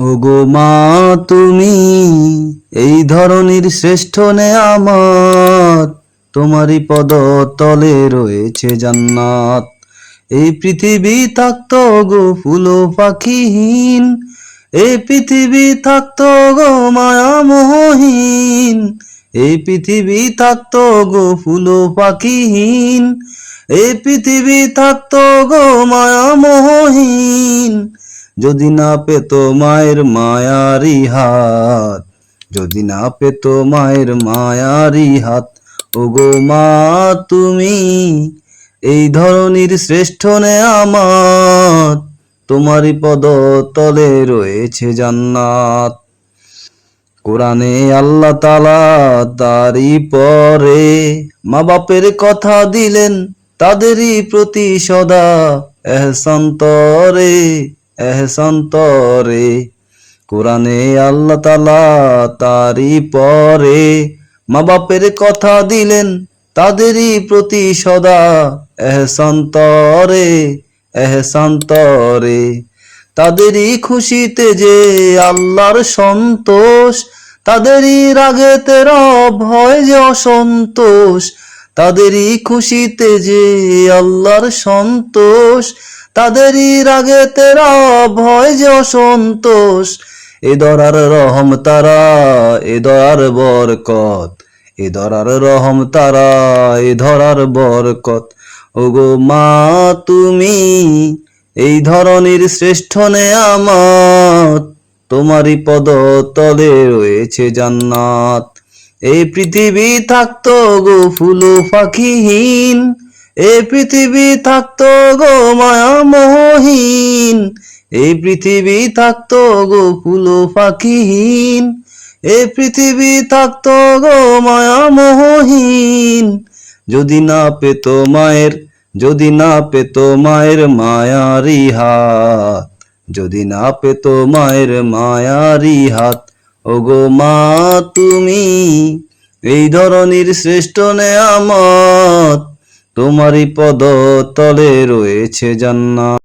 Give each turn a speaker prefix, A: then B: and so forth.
A: ওগো মা তুমি এই ধরনের শ্রেষ্ঠ নেয়ামত, তোমারই পদ তলে রয়েছে জান্নাত। এই পৃথিবী থাকতো গো ফুল পাখিহীন, এই পৃথিবী থাকতো গো মায়ামোহীন, এই পৃথিবী থাকতো গো ফুল পাখিহীন, এই পৃথিবী থাকতো গো মায়ামোহীন, যদি না পেত মায়ের মায়ারি হাত, যদি না পেত মায়ের মায়ারি হাত। ওগো মা তুমি এই ধরনের শ্রেষ্ঠ নেয়ামত, তোমারই পদ তলে রয়েছে জান্নাত। কোরআনে আল্লাহ তাআলা তারই পরে মা বাপের কথা দিলেন, তাদেরই প্রতি সদা এহসান তরে, এহসান তরে। কোরআনে আল্লাহ তাআলা তারই পরে মা বাপের কথা দিলেন, তাদেরই প্রতি সদা এহসান তরে, এহসান তরে। তাদেরই খুশিতে যে আল্লাহর সন্তোষ, তাদেরই রাগেতে রব হয় যে অসন্তোষ। তাদেরই খুশিতে যে আল্লাহর সন্তোষ, তাদেরই রাগেতে রব হয় যে অসন্তোষ। এ দরার রহম তারা, এ দরার বরকত, এ ধরার রহম তারা, এ ধরার বরকত। ওগো মা তুমি এই ধরনের শ্রেষ্ঠ নেয়ামত, তোমারই পদ তলে রয়েছে জান্নাত। এই পৃথিবী থাকতো গো ফুল পাখিহীন, এই পৃথিবী থাকতো গো মায়ামোহীন, এই পৃথিবী থাকতো গো ফুল পাখিহীন, এই পৃথিবী থাকতো গো মায়ামোহীন, যদি না পেত মায়ের, যদি না পেত মায়ের মায়ারি হাত, যদি না পেত মায়ের মায়ারি হাত। ওগো মা তুমি এই ধরনের শ্রেষ্ঠ নেয়ামত, তোমারই পদ তলে রয়েছে জান্নাত।